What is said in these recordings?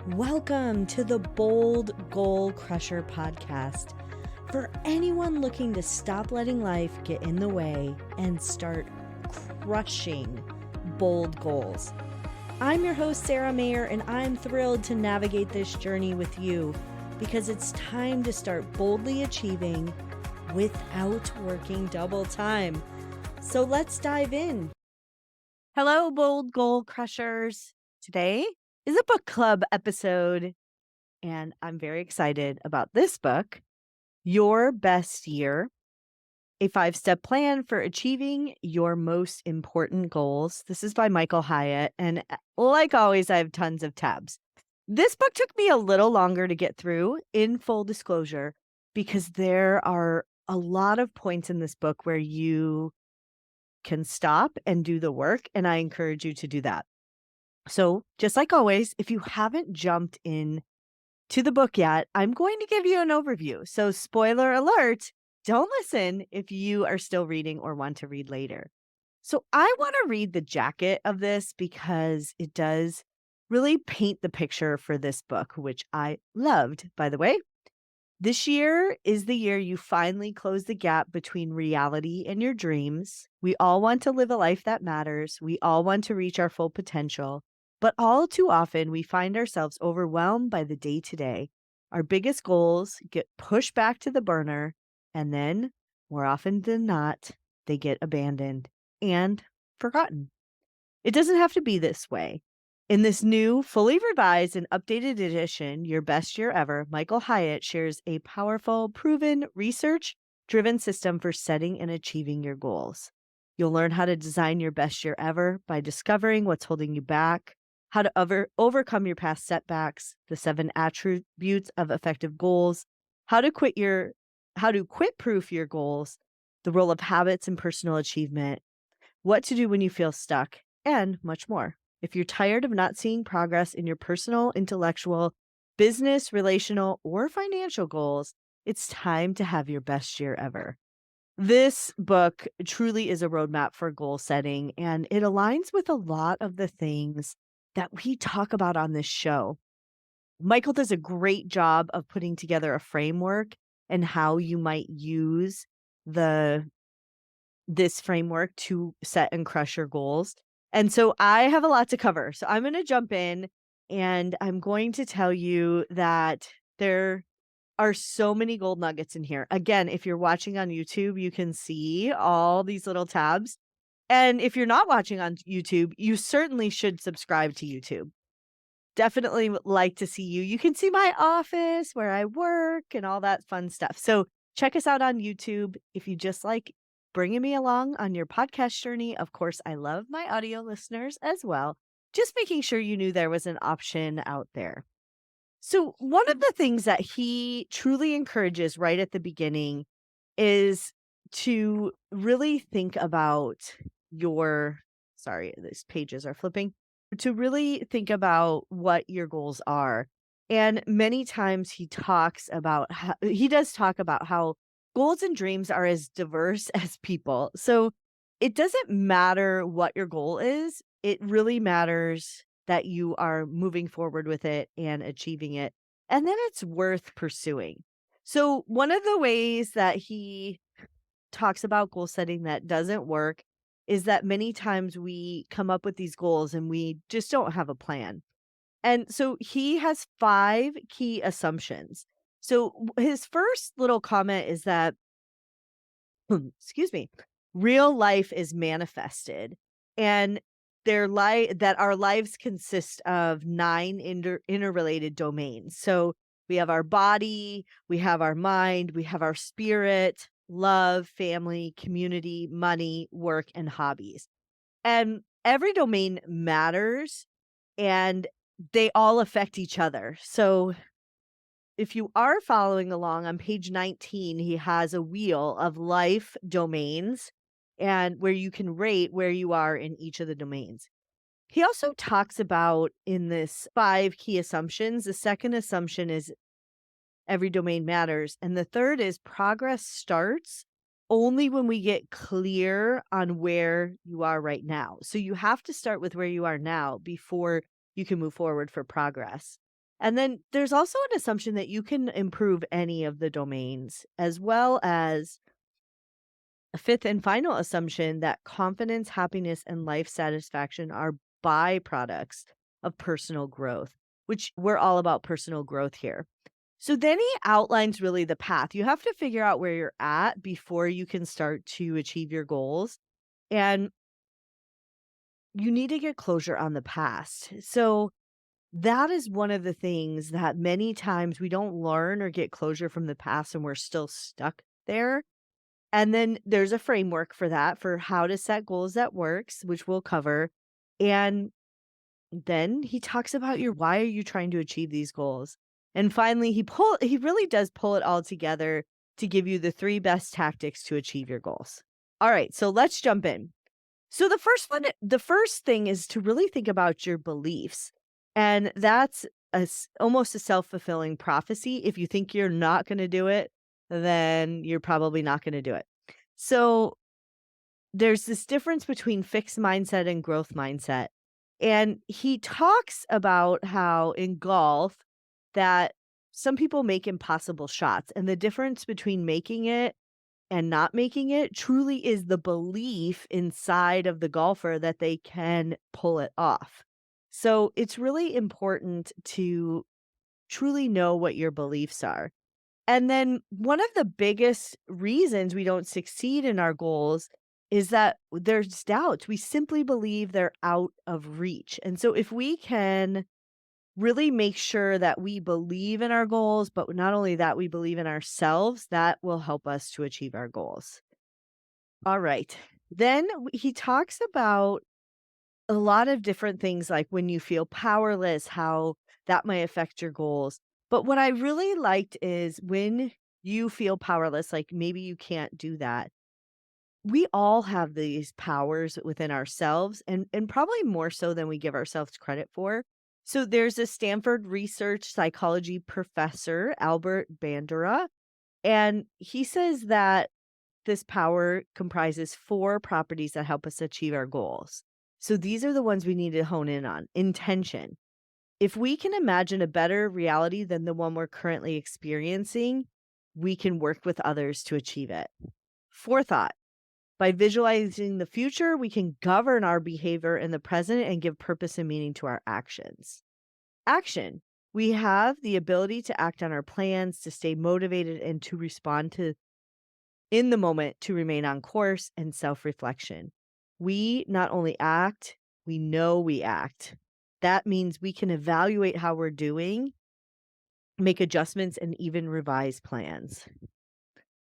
Welcome to the Bold Goal Crusher podcast for anyone looking to stop letting life get in the way and start crushing bold goals. I'm your host, Sara Mayer, and I'm thrilled to navigate this journey with you because it's time to start boldly achieving without working double time. So let's dive in. Hello, Bold Goal Crushers. Today is a book club episode, and I'm very excited about this book, Your Best Year, a 5-step plan for achieving your most important goals. This is by Michael Hyatt, and like always, I have tons of tabs. This book took me a little longer to get through, in full disclosure, because there are a lot of points in this book where you can stop and do the work, and I encourage you to do that. So just like always, if you haven't jumped in to the book yet, I'm going to give you an overview. So spoiler alert, don't listen if you are still reading or want to read later. So I want to read the jacket of this because it does really paint the picture for this book, which I loved, by the way. This year is the year you finally close the gap between reality and your dreams. We all want to live a life that matters. We all want to reach our full potential. But all too often, we find ourselves overwhelmed by the day-to-day. Our biggest goals get pushed back to the burner, and then, more often than not, they get abandoned and forgotten. It doesn't have to be this way. In this new, fully revised and updated edition, Your Best Year Ever, Michael Hyatt shares a powerful, proven, research-driven system for setting and achieving your goals. You'll learn how to design your best year ever by discovering what's holding you back, how to overcome your past setbacks, the 7 attributes of effective goals, how to quit-proof your goals, the role of habits in personal achievement, what to do when you feel stuck, and much more. If you're tired of not seeing progress in your personal, intellectual, business, relational, or financial goals, it's time to have your best year ever. This book truly is a roadmap for goal setting, and it aligns with a lot of the things that we talk about on this show. Michael does a great job of putting together a framework and how you might use this framework to set and crush your goals. And so I have a lot to cover. So I'm going to jump in and I'm going to tell you that there are so many gold nuggets in here. Again, if you're watching on YouTube, you can see all these little tabs. And if you're not watching on YouTube, you certainly should subscribe to YouTube. Definitely would like to see you. You can see my office where I work and all that fun stuff. So check us out on YouTube if you just like bringing me along on your podcast journey. Of course, I love my audio listeners as well. Just making sure you knew there was an option out there. So one of the things that he truly encourages right at the beginning is to really think about these pages are flipping, to really think about what your goals are. And many times he does talk about how goals and dreams are as diverse as people. So it doesn't matter what your goal is. It really matters that you are moving forward with it and achieving it. And then it's worth pursuing. So one of the ways that he talks about goal setting that doesn't work is that many times we come up with these goals and we just don't have a plan. And so he has 5 key assumptions. So his first little comment is that, excuse me, real life is manifested and that our lives consist of 9 interrelated domains. So we have our body, we have our mind, we have our spirit, love, family, community, money, work, and hobbies. And every domain matters and they all affect each other. So if you are following along on page 19, he has a wheel of life domains and where you can rate where you are in each of the domains. He also talks about in this 5 key assumptions, the second assumption is every domain matters. And the third is progress starts only when we get clear on where you are right now. So you have to start with where you are now before you can move forward for progress. And then there's also an assumption that you can improve any of the domains, as well as a fifth and final assumption that confidence, happiness, and life satisfaction are byproducts of personal growth, which we're all about personal growth here. So then he outlines really the path. You have to figure out where you're at before you can start to achieve your goals. And you need to get closure on the past. So that is one of the things that many times we don't learn or get closure from the past and we're still stuck there. And then there's a framework for that, for how to set goals that works, which we'll cover. And then he talks about your why are you trying to achieve these goals? And finally, he really does pull it all together to give you the three best tactics to achieve your goals. All right, so let's jump in. So the first thing is to really think about your beliefs. And that's almost a self-fulfilling prophecy. If you think you're not going to do it, then you're probably not going to do it. So there's this difference between fixed mindset and growth mindset. And he talks about how in golf that some people make impossible shots, and the difference between making it and not making it truly is the belief inside of the golfer that they can pull it off. So it's really important to truly know what your beliefs are. And then one of the biggest reasons we don't succeed in our goals is that there's doubts. We simply believe they're out of reach. And so if we can really make sure that we believe in our goals, but not only that, we believe in ourselves, that will help us to achieve our goals. All right. Then he talks about a lot of different things like when you feel powerless, how that might affect your goals. But what I really liked is when you feel powerless, like maybe you can't do that. We all have these powers within ourselves and probably more so than we give ourselves credit for. So there's a Stanford research psychology professor, Albert Bandura, and he says that this power comprises four properties that help us achieve our goals. So these are the ones we need to hone in on. Intention. If we can imagine a better reality than the one we're currently experiencing, we can work with others to achieve it. Forethought. By visualizing the future, we can govern our behavior in the present and give purpose and meaning to our actions. Action. We have the ability to act on our plans, to stay motivated, and to respond to in the moment to remain on course and self-reflection. We not only act, we know we act. That means we can evaluate how we're doing, make adjustments, and even revise plans.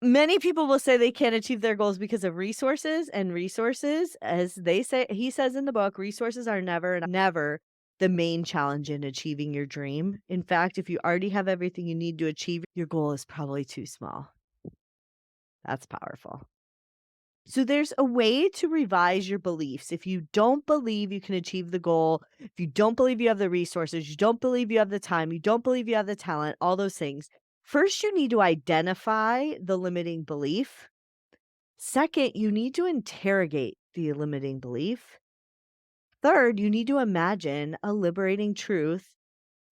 Many people will say they can't achieve their goals because of resources, and resources, as he says in the book, resources are never the main challenge in achieving your dream. In fact, if you already have everything you need to achieve, your goal is probably too small. That's powerful. So there's a way to revise your beliefs. If you don't believe you can achieve the goal, if you don't believe you have the resources, you don't believe you have the time, you don't believe you have the talent, all those things. First, you need to identify the limiting belief. Second, you need to interrogate the limiting belief. Third, you need to imagine a liberating truth.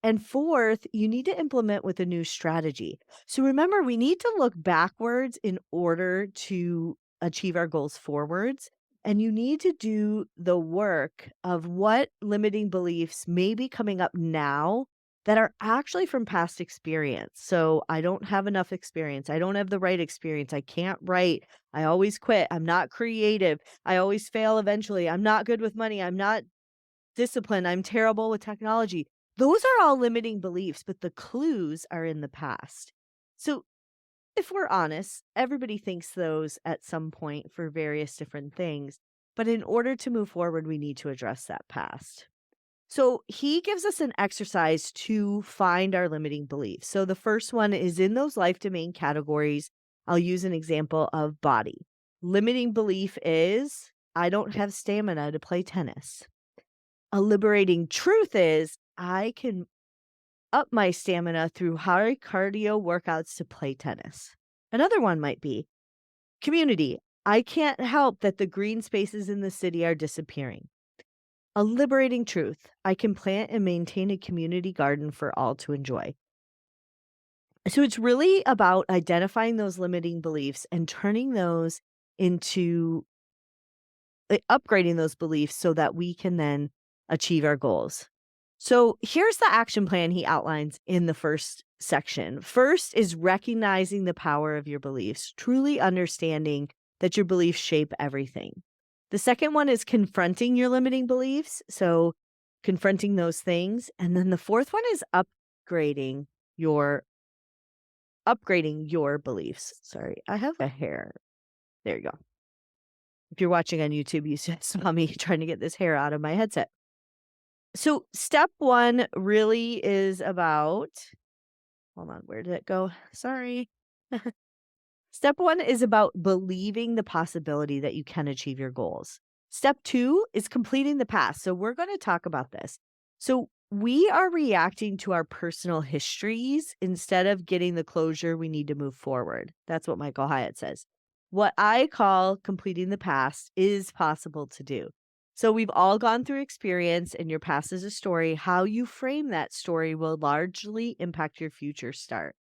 And fourth, you need to implement with a new strategy. So remember, we need to look backwards in order to achieve our goals forwards. And you need to do the work of what limiting beliefs may be coming up now that are actually from past experience. So I don't have enough experience. I don't have the right experience. I can't write. I always quit. I'm not creative. I always fail eventually. I'm not good with money. I'm not disciplined. I'm terrible with technology. Those are all limiting beliefs, but the clues are in the past. So, if we're honest, everybody thinks those at some point for various different things. But in order to move forward, we need to address that past. So, he gives us an exercise to find our limiting beliefs. So, the first one is in those life domain categories. I'll use an example of body. Limiting belief is I don't have stamina to play tennis. A liberating truth is I can up my stamina through high cardio workouts to play tennis. Another one might be community. I can't help that the green spaces in the city are disappearing. A liberating truth. I can plant and maintain a community garden for all to enjoy. So it's really about identifying those limiting beliefs and turning those into upgrading those beliefs so that we can then achieve our goals. So here's the action plan he outlines in the first section. First is recognizing the power of your beliefs, truly understanding that your beliefs shape everything. The second one is confronting your limiting beliefs. So confronting those things. And then the fourth one is your upgrading your beliefs. Sorry, I have a hair. There you go. If you're watching on YouTube, you saw me trying to get this hair out of my headset. So step one really is about, hold on, where did it go? Sorry. Step one is about believing the possibility that you can achieve your goals. Step two is completing the past. So we're going to talk about this. So we are reacting to our personal histories instead of getting the closure we need to move forward. That's what Michael Hyatt says. What I call completing the past is possible to do. So we've all gone through experience, and your past is a story. How you frame that story will largely impact your future start.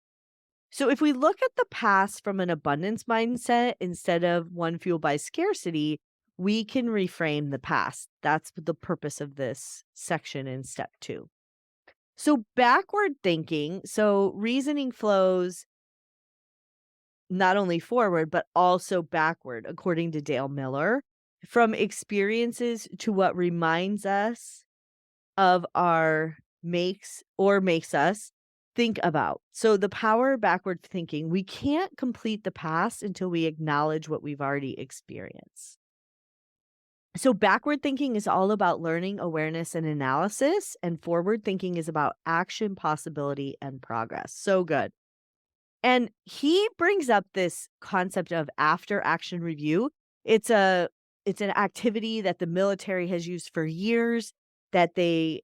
So if we look at the past from an abundance mindset instead of one fueled by scarcity, we can reframe the past. That's the purpose of this section in step two. So backward thinking, so reasoning flows not only forward, but also backward, according to Dale Miller, from experiences to what reminds us of our makes us think about. So the power of backward thinking, we can't complete the past until we acknowledge what we've already experienced. So backward thinking is all about learning, awareness, and analysis, and forward thinking is about action, possibility, and progress. So good. And he brings up this concept of after action review. It's a it's an activity that the military has used for years, that they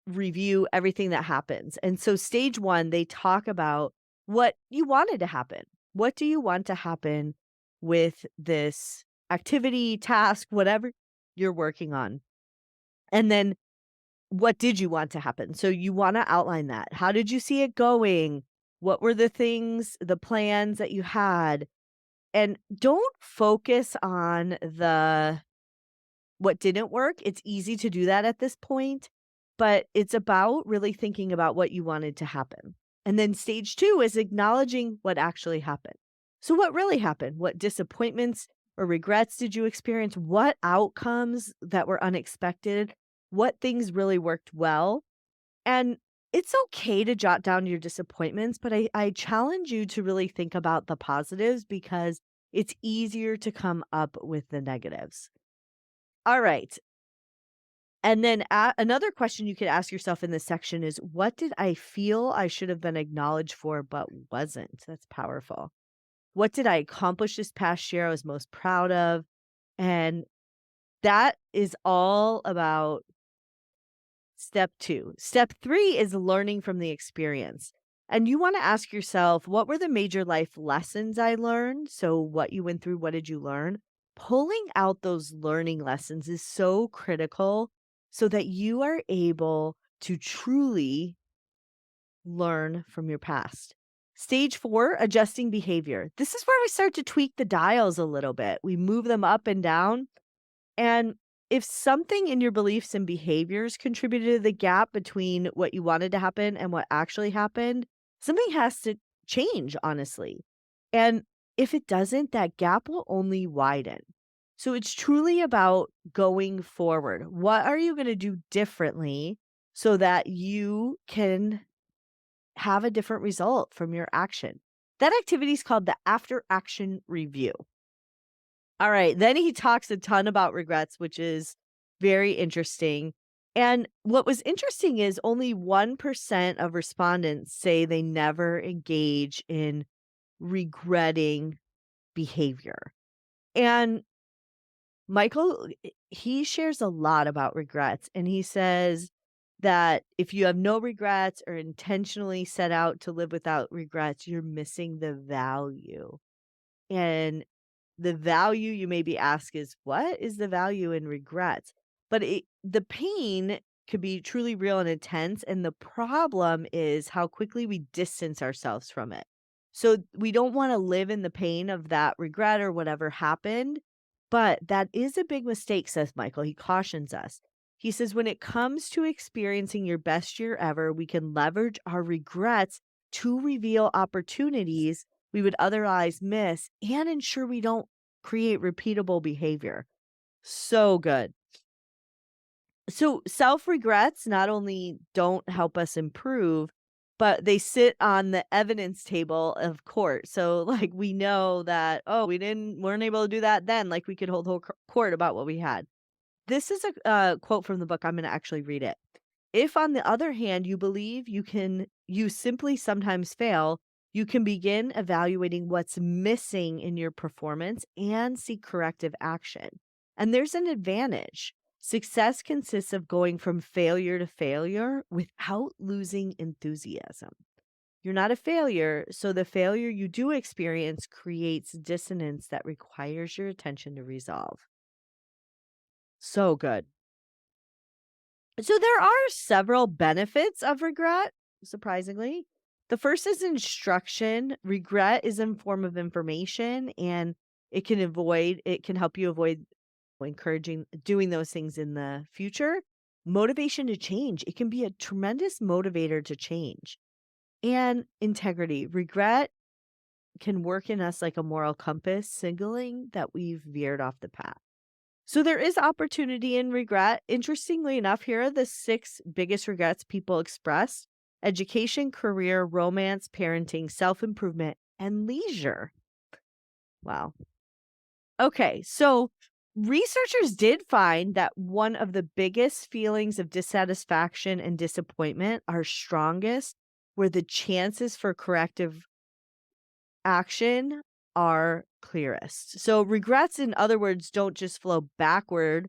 review everything that happens. And so stage 1, they talk about what you wanted to happen. What do you want to happen with this activity, task, whatever you're working on? And then what did you want to happen? So you want to outline that. How did you see it going? What were the things, the plans that you had? And don't focus on the what didn't work. It's easy to do that at this point, but it's about really thinking about what you wanted to happen. And then stage 2 is acknowledging what actually happened. So what really happened? What disappointments or regrets did you experience? What outcomes that were unexpected? What things really worked well? And it's okay to jot down your disappointments, but I challenge you to really think about the positives because it's easier to come up with the negatives. All right. And then another question you could ask yourself in this section is, what did I feel I should have been acknowledged for but wasn't? That's powerful. What did I accomplish this past year I was most proud of? And that is all about step 2. Step 3 is learning from the experience. And you want to ask yourself, what were the major life lessons I learned? So, what you went through, what did you learn? Pulling out those learning lessons is so critical so that you are able to truly learn from your past. Stage 4, adjusting behavior. This is where we start to tweak the dials a little bit. We move them up and down. And if something in your beliefs and behaviors contributed to the gap between what you wanted to happen and what actually happened, something has to change, honestly. And if it doesn't, that gap will only widen. So it's truly about going forward. What are you going to do differently so that you can have a different result from your action? That activity is called the after action review. All right. Then he talks a ton about regrets, which is very interesting. And what was interesting is only 1% of respondents say they never engage in regretting behavior. And Michael, he shares a lot about regrets. And he says that if you have no regrets or intentionally set out to live without regrets, you're missing the value. And the value you may be asked is, what is the value in regrets? but the pain could be truly real and intense. And the problem is how quickly we distance ourselves from it. So we don't want to live in the pain of that regret or whatever happened. But that is a big mistake, says Michael. He cautions us. He says, when it comes to experiencing your best year ever, we can leverage our regrets to reveal opportunities we would otherwise miss and ensure we don't create repeatable behavior. So good. So self regrets not only don't help us improve, but they sit on the evidence table of court. So like we know that, oh, weren't able to do that then, like we could hold whole court about what we had. This is a quote from the book. I'm going to actually read it. If, on the other hand, you believe you simply sometimes fail, you can begin evaluating what's missing in your performance and seek corrective action. And there's an advantage. Success consists of going from failure to failure without losing enthusiasm. You're not a failure, so the failure you do experience creates dissonance that requires your attention to resolve. So good. So there are several benefits of regret, surprisingly. The first is instruction. Regret is in form of information and it can help you avoid encouraging doing those things in the future. Motivation to change. It can be a tremendous motivator to change. And integrity. Regret can work in us like a moral compass, signaling that we've veered off the path. So there is opportunity in regret. Interestingly enough, here are the 6 biggest regrets people express: education, career, romance, parenting, self-improvement, and leisure. Wow. Okay, so researchers did find that one of the biggest feelings of dissatisfaction and disappointment are strongest where the chances for corrective action are clearest. So regrets, in other words, don't just flow backward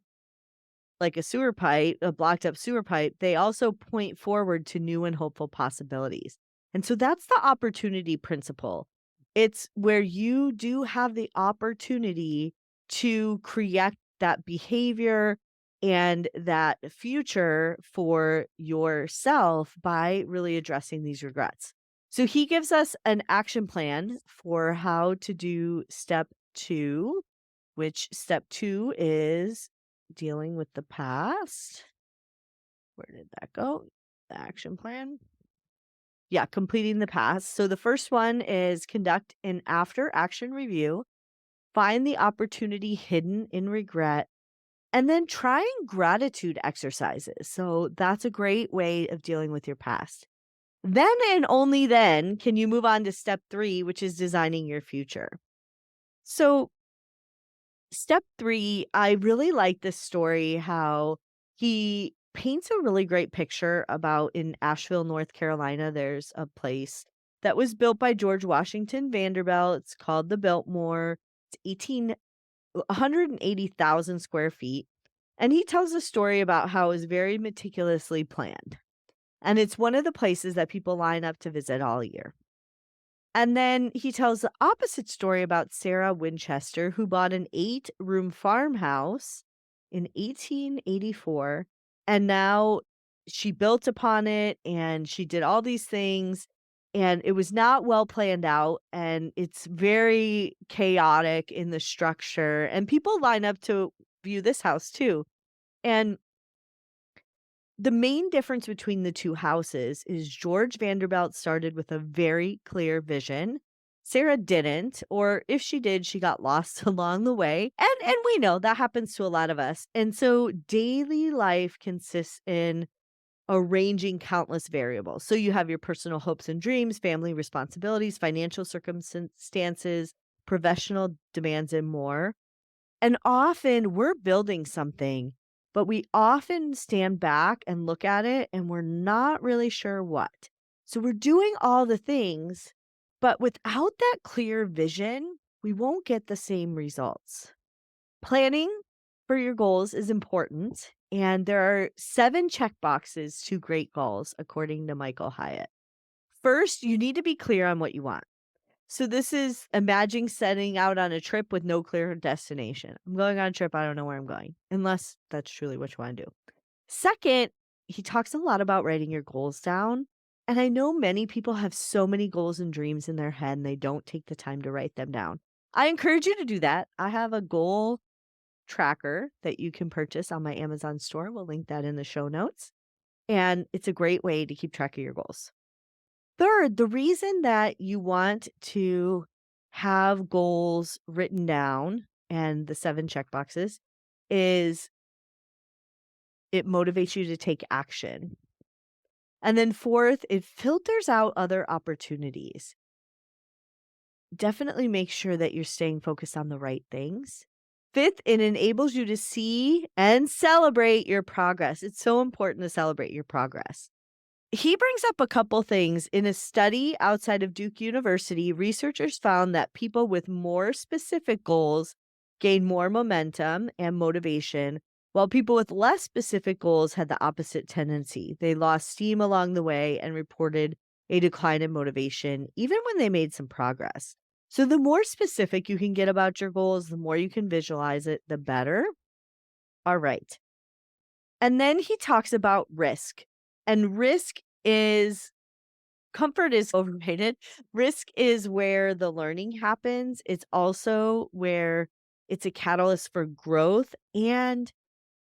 like a sewer pipe, a blocked up sewer pipe. They also point forward to new and hopeful possibilities. And so that's the opportunity principle. It's where you do have the opportunity to create that behavior and that future for yourself by really addressing these regrets. So he gives us an action plan for how to do step 2, which step 2 is dealing with the past. Where did that go? The action plan. Yeah, completing the past. So the first one is conduct an after action review, find the opportunity hidden in regret, and then trying gratitude exercises. So that's a great way of dealing with your past. Then and only then can you move on to step 3, which is designing your future. So step 3, I really like this story, how he paints a really great picture about in Asheville, North Carolina, there's a place that was built by George Washington Vanderbilt. It's called the Biltmore. It's 180,000 square feet. And he tells a story about how it was very meticulously planned. And it's one of the places that people line up to visit all year. And then he tells the opposite story about Sarah Winchester, who bought an 8-room farmhouse in 1884. And now she built upon it and she did all these things. And it was not well planned out. And it's very chaotic in the structure. And people line up to view this house too. And the main difference between the 2 houses is George Vanderbilt started with a very clear vision. Sarah didn't, or if she did, she got lost along the way. And we know that happens to a lot of us. And so daily life consists in arranging countless variables. So you have your personal hopes and dreams, family responsibilities, financial circumstances, professional demands, and more. And often we're building something, but we often stand back and look at it and we're not really sure what. So we're doing all the things, but without that clear vision, we won't get the same results. Planning for your goals is important, and there are 7 check boxes to great goals, according to Michael Hyatt. First, you need to be clear on what you want. So this is imagine setting out on a trip with no clear destination. I'm going on a trip, I don't know where I'm going, unless that's truly what you want to do. Second, he talks a lot about writing your goals down. And I know many people have so many goals and dreams in their head and they don't take the time to write them down. I encourage you to do that. I have a goal tracker that you can purchase on my Amazon store. We'll link that in the show notes. And it's a great way to keep track of your goals. Third, the reason that you want to have goals written down and the 7 check boxes is it motivates you to take action. And then fourth, it filters out other opportunities. Definitely make sure that you're staying focused on the right things. Fifth, it enables you to see and celebrate your progress. It's so important to celebrate your progress. He brings up a couple things. In a study outside of Duke University, researchers found that people with more specific goals gained more momentum and motivation, while people with less specific goals had the opposite tendency. They lost steam along the way and reported a decline in motivation, even when they made some progress. So, the more specific you can get about your goals, the more you can visualize it, the better. All right. And then he talks about risk. And comfort is overrated. Risk is where the learning happens. It's also where it's a catalyst for growth. And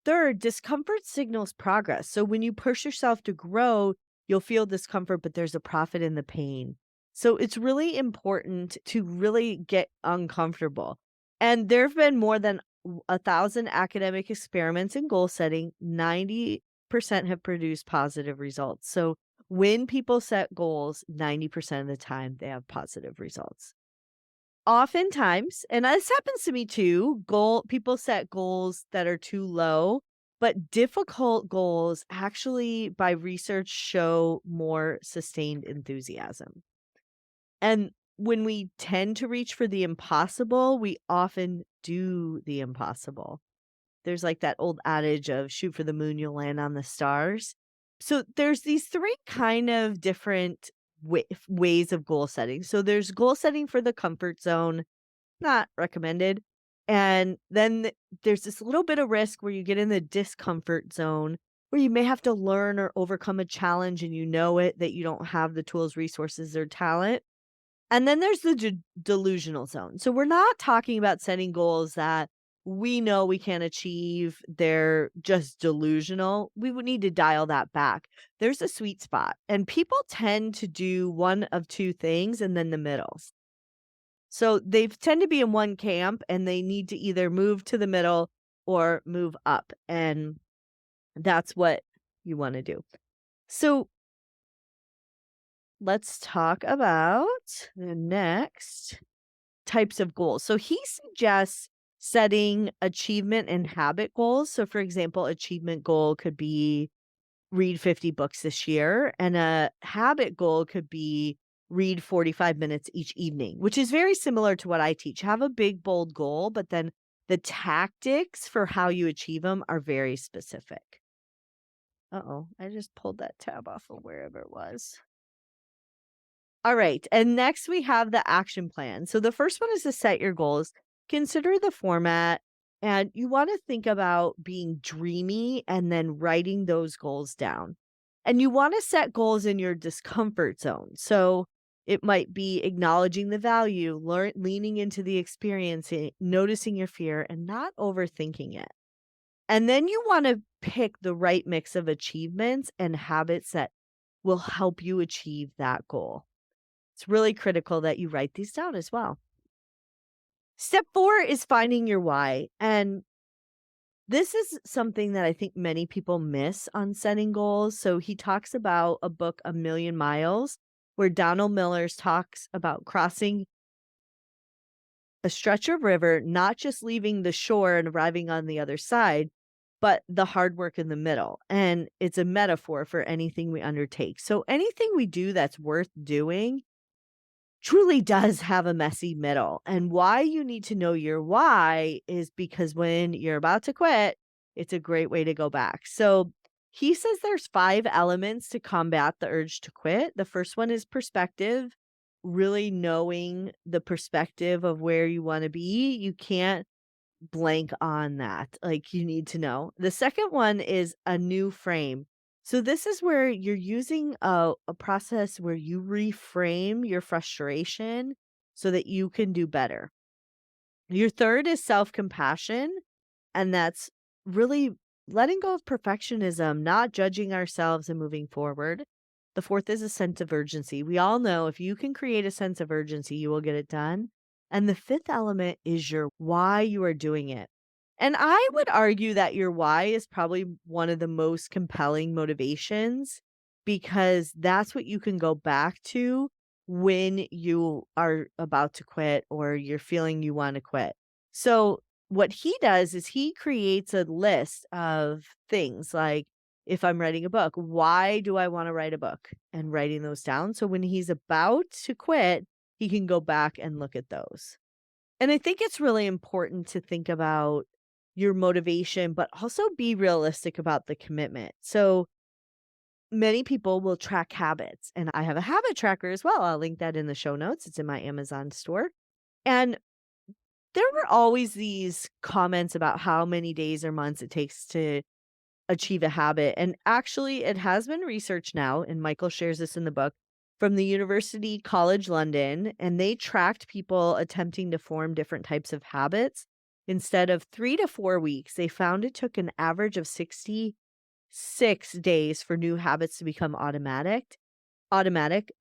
third, discomfort signals progress. So when you push yourself to grow, you'll feel discomfort, but there's a profit in the pain. So it's really important to really get uncomfortable. And there have been more than 1,000 academic experiments in goal setting. 90% have produced positive results. So when people set goals, 90% of the time they have positive results. Oftentimes, and this happens to me too, people set goals that are too low, but difficult goals actually by research show more sustained enthusiasm. And when we tend to reach for the impossible, we often do the impossible. There's like that old adage of shoot for the moon, you'll land on the stars. So there's these three kind of different ways of goal setting. So there's goal setting for the comfort zone, not recommended. And then there's this little bit of risk where you get in the discomfort zone where you may have to learn or overcome a challenge and you know it that you don't have the tools, resources, or talent. And then there's the delusional zone. So we're not talking about setting goals that we know we can't achieve. They're just delusional. We would need to dial that back. There's a sweet spot. And people tend to do one of two things and then the middle. So they tend to be in one camp and they need to either move to the middle or move up. And that's what you want to do. So let's talk about the next types of goals. So he suggests setting achievement and habit goals. So, for example, achievement goal could be read 50 books this year, and a habit goal could be read 45 minutes each evening, which is very similar to what I teach. Have a big, bold goal, but then the tactics for how you achieve them are very specific. Uh-oh, I just pulled that tab off of wherever it was. All right. And next we have the action plan. So the first one is to set your goals. Consider the format, and you want to think about being dreamy and then writing those goals down. And you want to set goals in your discomfort zone. So it might be acknowledging the value, leaning into the experience, noticing your fear, and not overthinking it. And then you want to pick the right mix of achievements and habits that will help you achieve that goal. It's really critical that you write these down as well. Step 4 is finding your why. And this is something that I think many people miss on setting goals. So he talks about a book, A Million Miles, where Donald Miller talks about crossing a stretch of river, not just leaving the shore and arriving on the other side, but the hard work in the middle. And it's a metaphor for anything we undertake. So anything we do that's worth doing truly does have a messy middle. And why you need to know your why is because when you're about to quit, it's a great way to go back. So he says there's 5 elements to combat the urge to quit. The first one is perspective, really knowing the perspective of where you want to be, you can't blank on that. Like, you need to know. The second one is a new frame. So this is where you're using a process where you reframe your frustration so that you can do better. Your third is self-compassion, and that's really letting go of perfectionism, not judging ourselves and moving forward. The fourth is a sense of urgency. We all know if you can create a sense of urgency, you will get it done. And the fifth element is your why you are doing it. And I would argue that your why is probably one of the most compelling motivations because that's what you can go back to when you are about to quit or you're feeling you want to quit. So, what he does is he creates a list of things like if I'm writing a book, why do I want to write a book? And writing those down. So when he's about to quit, he can go back and look at those. And I think it's really important to think about your motivation, but also be realistic about the commitment. So many people will track habits, and I have a habit tracker as well. I'll link that in the show notes. It's in my Amazon store. And there were always these comments about how many days or months it takes to achieve a habit. And actually, it has been researched now, and Michael shares this in the book from the University College London, and they tracked people attempting to form different types of habits. Instead of 3 to 4 weeks, they found it took an average of 66 days for new habits to become automatic,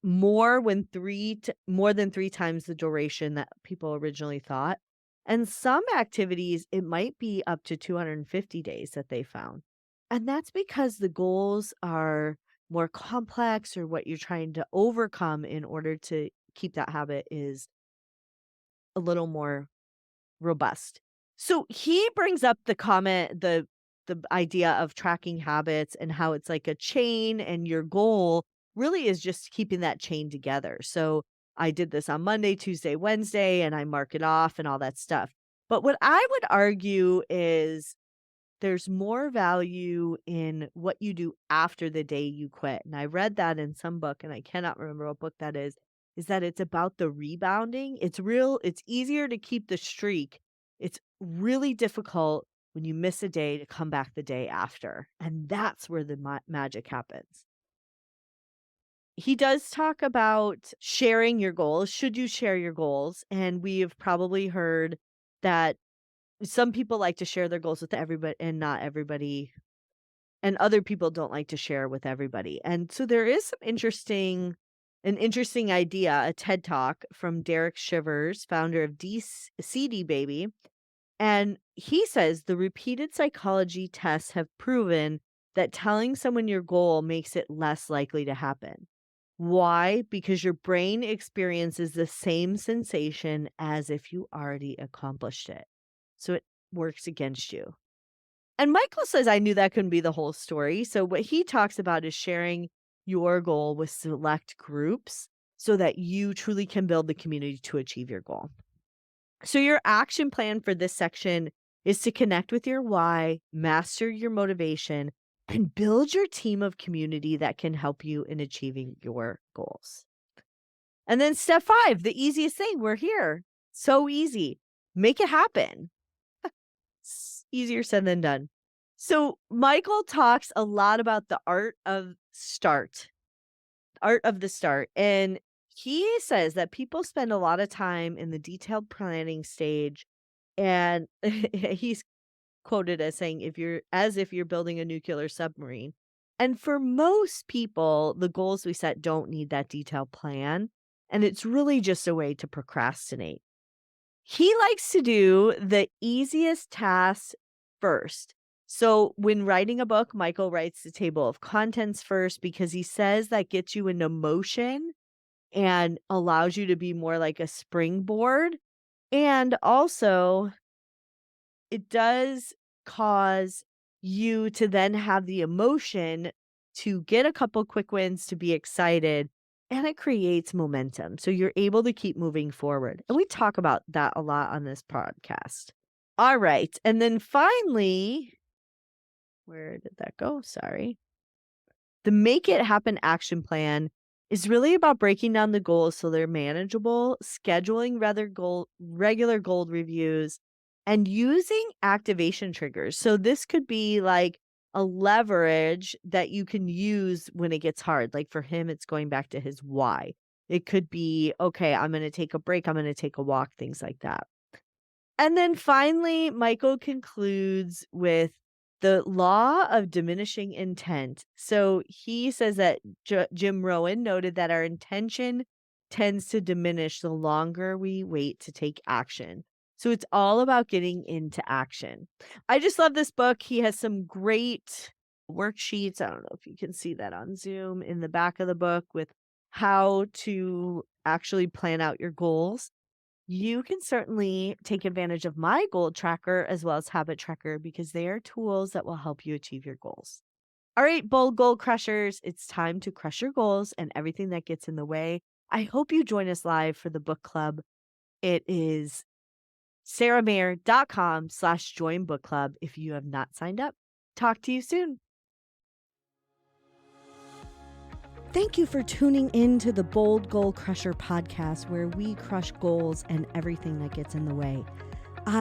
more than 3 times the duration that people originally thought. And some activities, it might be up to 250 days that they found. And that's because the goals are more complex or what you're trying to overcome in order to keep that habit is a little more robust. So he brings up the idea of tracking habits and how it's like a chain and your goal really is just keeping that chain together. So I did this on Monday, Tuesday, Wednesday, and I mark it off and all that stuff. But what I would argue is there's more value in what you do after the day you quit. And I read that in some book, and I cannot remember what book that is that it's about the rebounding. It's easier to keep the streak. It's really difficult when you miss a day to come back the day after. And that's where the magic happens. He does talk about sharing your goals. Should you share your goals? And we have probably heard that some people like to share their goals with everybody and not everybody, and other people don't like to share with everybody. And so there is an interesting idea, a TED Talk from Derek Shivers, founder of CD Baby. And he says the repeated psychology tests have proven that telling someone your goal makes it less likely to happen. Why? Because your brain experiences the same sensation as if you already accomplished it. So it works against you. And Michael says, I knew that couldn't be the whole story. So what he talks about is sharing your goal with select groups so that you truly can build the community to achieve your goal. So your action plan for this section is to connect with your why, master your motivation, and build your team of community that can help you in achieving your goals. And then step 5, the easiest thing, we're here. So easy. Make it happen. Easier said than done. So Michael talks a lot about the art of the start. And he says that people spend a lot of time in the detailed planning stage. And he's quoted as saying, if you're building a nuclear submarine. And for most people, the goals we set don't need that detailed plan. And it's really just a way to procrastinate. He likes to do the easiest tasks first. So when writing a book, Michael writes the table of contents first because he says that gets you into motion and allows you to be more like a springboard. And also, it does cause you to then have the emotion to get a couple quick wins, to be excited, and it creates momentum. So you're able to keep moving forward. And we talk about that a lot on this podcast. All right. And then finally, where did that go? Sorry. The Make It Happen action plan is really about breaking down the goals so they're manageable, scheduling regular goal reviews, and using activation triggers. So this could be like a leverage that you can use when it gets hard. Like for him, it's going back to his why. It could be, okay, I'm going to take a break, I'm going to take a walk, things like that. And then finally, Michael concludes with the law of diminishing intent. So he says that Jim Rohn noted that our intention tends to diminish the longer we wait to take action. So it's all about getting into action. I just love this book. He has some great worksheets. I don't know if you can see that on Zoom in the back of the book with how to actually plan out your goals. You can certainly take advantage of my goal tracker as well as habit tracker because they are tools that will help you achieve your goals. All right, bold goal crushers, it's time to crush your goals and everything that gets in the way. I hope you join us live for the book club. It is saramayer.com/join book club if you have not signed up. Talk to you soon. Thank you for tuning in to the Bold Goal Crusher podcast, where we crush goals and everything that gets in the way.